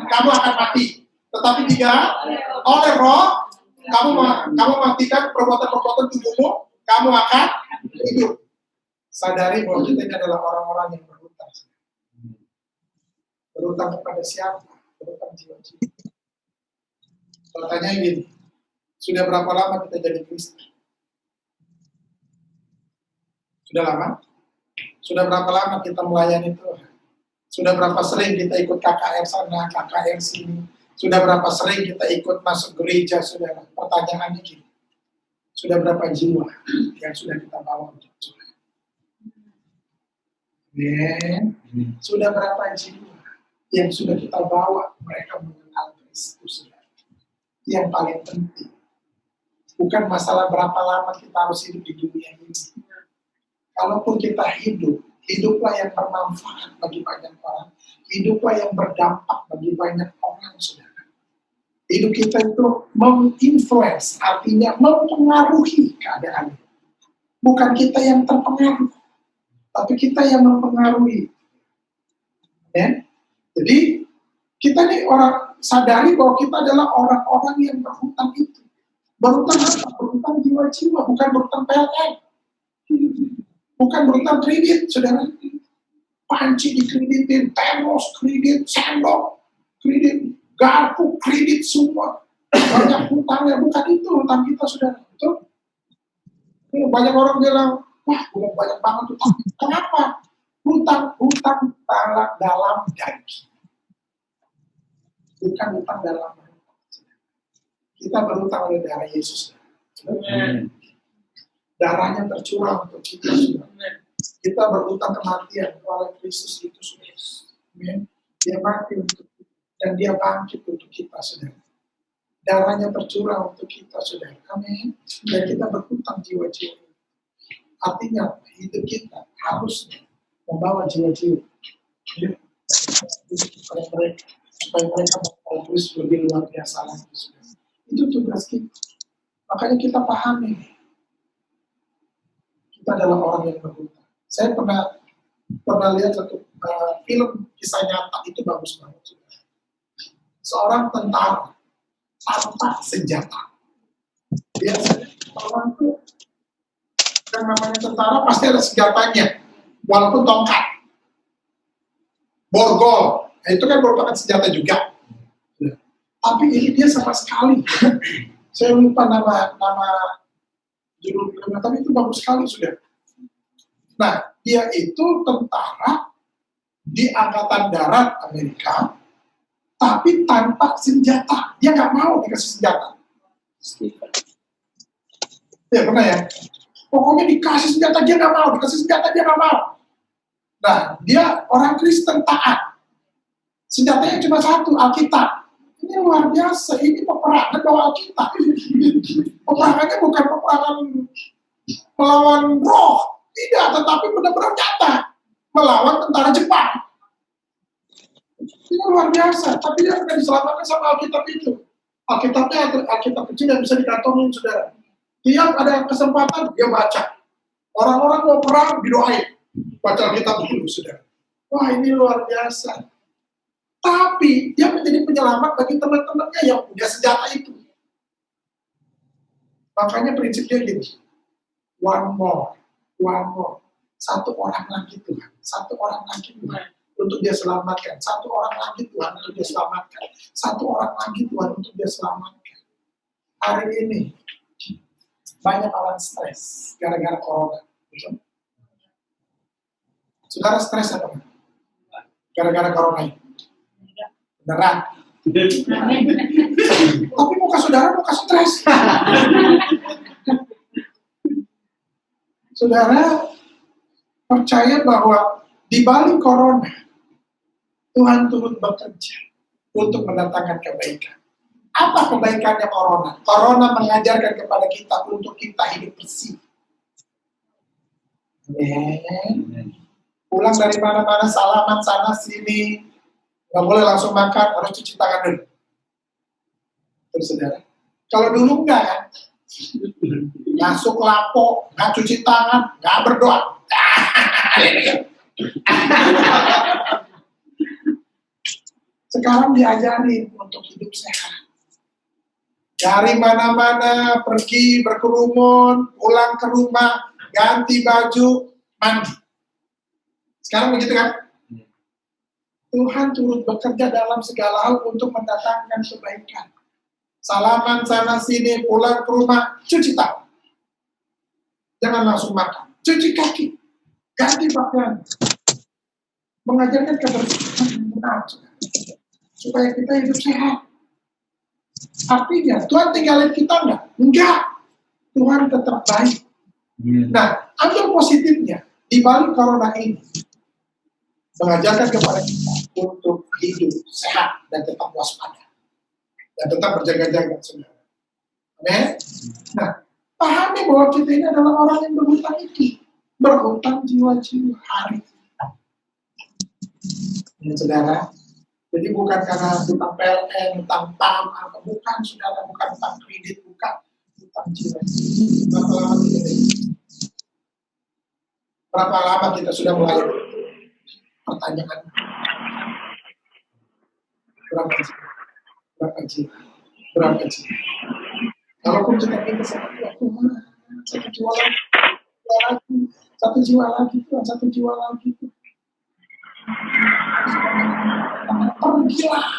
kamu akan mati. Tetapi jika oleh roh, kamu matikan perbuatan-perbuatan tubuhmu, kamu akan hidup. Sadari bahwa kita ini adalah orang-orang yang berhutang. Berhutang kepada siapa? Berhutang jiwa-jiwa. Pertanyaan gini, sudah berapa lama kita jadi Kristen? Sudah lama? Sudah berapa lama kita melayani Tuhan? Sudah berapa sering kita ikut KKR sana, KKR sini? Sudah berapa sering kita ikut masuk gereja, saudara? Pertanyaannya gini, sudah berapa jiwa yang sudah kita bawa untuk Tuhan? Sudah berapa jiwa yang sudah kita bawa mereka mengenal Kristus? Yang paling penting, bukan masalah berapa lama kita harus hidup di dunia ini. Kalaupun kita hiduplah yang bermanfaat bagi banyak orang, hiduplah yang berdampak bagi banyak orang, saudara. Hidup kita itu menginfluence, artinya mempengaruhi keadaan. Bukan kita yang terpengaruh, tapi kita yang mempengaruhi. Ya? Jadi, kita nih orang sadari bahwa kita adalah orang-orang yang berhutang itu. Berhutang apa? Berhutang jiwa-jiwa, bukan berhutang PLN. Bukan berhutang kredit, saudara. Panci dikreditin, termos kredit, sendok kredit, garpu kredit, semua. Banyak hutangnya, bukan itu hutang kita, saudara. Betul? Banyak orang bilang, wah, udah banyak banget hutang. Kenapa? Hutang dalam daging. Bukan hutang dalam hutang. Kita berhutang oleh darah Yesus. Darahnya tercurah untuk kita, saudara. Kita berhutang kematian oleh Kristus itu, saudara. Dia mati untuk kita dan dia bangkit untuk kita, saudara. Darahnya tercurah untuk kita, saudara. Amin. Dan kita berhutang jiwa-jiwa. Artinya hidup kita harusnya membawa jiwa-jiwa. Ya. Supaya mereka terus lebih luar biasa lagi, saudara. Itu tugas kita. Makanya kita pahami. Kita adalah orang yang berhutang. Saya pernah lihat satu film kisah nyata, itu bagus banget. Seorang tentara tanpa senjata. Biasanya orang itu yang namanya tentara pasti ada senjatanya, walaupun tongkat, borgol, itu kan merupakan senjata juga. Tapi ini dia sama sekali, saya lupa nama judul filmnya, tapi itu bagus sekali, sudah. Nah, dia itu tentara di Angkatan Darat Amerika, tapi tanpa senjata. Dia nggak mau dikasih senjata. Ya, pernah ya? Pokoknya dikasih senjata, dia nggak mau. Dikasih senjata, dia nggak mau. Nah, dia orang Kristen taat. Senjatanya cuma satu, Alkitab. Ini luar biasa, ini peperangan bawa Alkitab. Peperangannya bukan peperangan melawan roh, tidak, tetapi benar-benar nyata melawan tentara Jepang. Ini luar biasa, tapi dia akan diselamatkan sama Alkitab itu. Alkitabnya Alkitab kecil yang bisa dikantongin, saudara. Tiap ada kesempatan, dia baca. Orang-orang mau perang, didoain. Baca Alkitab dulu, saudara. Wah, ini luar biasa. Tapi dia menjadi penyelamat bagi teman-temannya yang punya senjata itu. Makanya prinsipnya gini, one more. Satu orang lagi Tuhan, satu orang lagi Tuhan untuk dia selamatkan, satu orang lagi Tuhan untuk dia selamatkan, satu orang lagi Tuhan untuk dia selamatkan. Hari ini banyak orang stres gara-gara corona. Saudara stres apa? Gara-gara corona ini? Beneran? Tapi muka saudara muka stres. Saudara percaya bahwa di balik corona, Tuhan turut bekerja untuk mendatangkan kebaikan. Apa kebaikannya corona? Corona mengajarkan kepada kita untuk kita hidup bersih. Amen. Pulang dari mana-mana, salaman sana sini, nggak boleh langsung makan, harus cuci tangan dulu. Terus saudara, kalau dulu enggak kan, masuk lapo, nggak cuci tangan, nggak berdoa. Sekarang diajarin untuk hidup sehat. Dari mana-mana, pergi berkerumun, pulang ke rumah, ganti baju, mandi. Sekarang begitu kan? Tuhan turut bekerja dalam segala hal untuk mendatangkan kebaikan. Salaman sana sini, pulang ke rumah, cuci tangan. Jangan langsung makan. Cuci kaki, ganti pakaian. Mengajarkan kebersihan yang benar, supaya kita hidup sehat. Artinya, Tuhan tinggalin kita enggak? Enggak. Tuhan tetap baik. Nah, ambil positifnya. Di balik corona ini, mengajarkan kepada kita untuk hidup sehat dan tetap waspada. Dan tetap berjaga-jaga, saudara. Amen? Nah, pahami bahwa kita ini adalah orang yang berhutang iki. Berhutang jiwa-jiwa hari. Ya, saudara. Jadi bukan karena hutang PLN, hutang PAM, atau bukan, saudara, bukan hutang kredit, bukan hutang jiwa. Berapa lama kita Berapa lama kita sudah mulai pertanyaan? Berapa jiwa? Berapa jiwa? Berapa jiwa? Kalaupun kita minta sama Tuhan, satu jiwa lagi, satu jiwa lagi, Tuhan, satu jiwa lagi. Pergilah.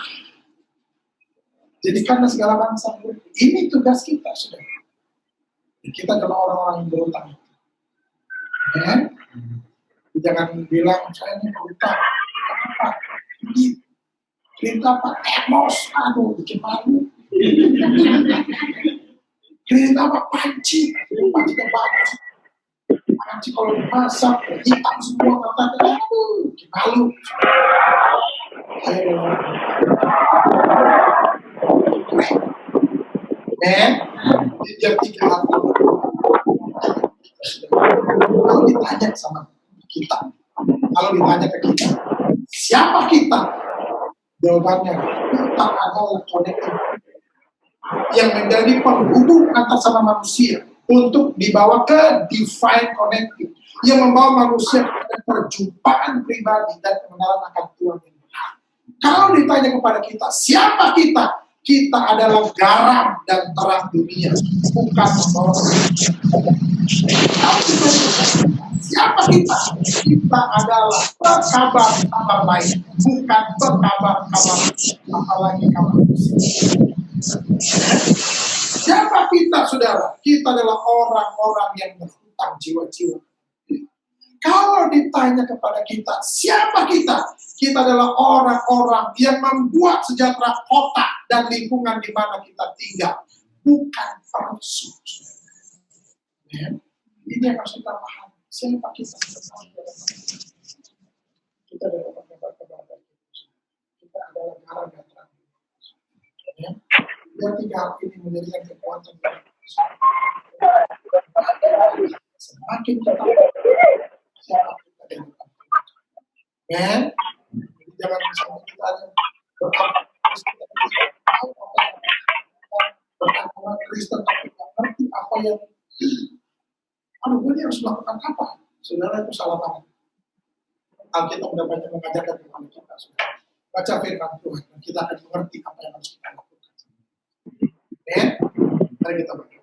Jadikanlah segala bangsa. Ini tugas kita, saudara. Kita adalah orang-orang yang berutang. Ya? Jangan bilang saya ini berutang. Apa? Perintah Pak Emos, aduh, bikin malu. Perintah Pak Panci, Panci bagus. Panci kalau dimasak, hitam semua katanya, aduh, bikin malu. Dia 3 hal. Kalau ditanya sama kita, kalau ditanya ke kita, siapa kita? Jawabannya, kita adalah connecting yang menjadi penghubung antar sama manusia untuk dibawa ke divine connecting yang membawa manusia ke perjumpaan pribadi dan pengenalan akan Tuhan yang benar. Kalau ditanya kepada kita, siapa kita? Kita adalah garam dan terang dunia, bukan membawa siapa kita? Kita adalah kabar baik, bukan kabar apalagi kabar musik. Siapa kita, saudara? Kita adalah orang-orang yang berhutang jiwa-jiwa. Kalau ditanya kepada kita, siapa kita? Kita adalah orang-orang yang membuat sejahtera kota dan lingkungan di mana kita tinggal, bukan perusuh. Ya? Ini yang harus kita pahami. Siapa kita? Kita adalah orang-orang. Kita adalah garam dan terang. Ya? Dan 3 hal ini menjadikan kekuatan. Semakin kita siapa kita dan ya, jangan sampai kita ada beragama Kristen tapi tidak ngerti apa yang ini harus melakukan apa? Saudara, itu salah banget. Alkitab sudah banyak mengajarkan kepada kita. Baca firman Tuhan dan kita akan mengerti apa yang harus kita lakukan. Mari kita berdoa.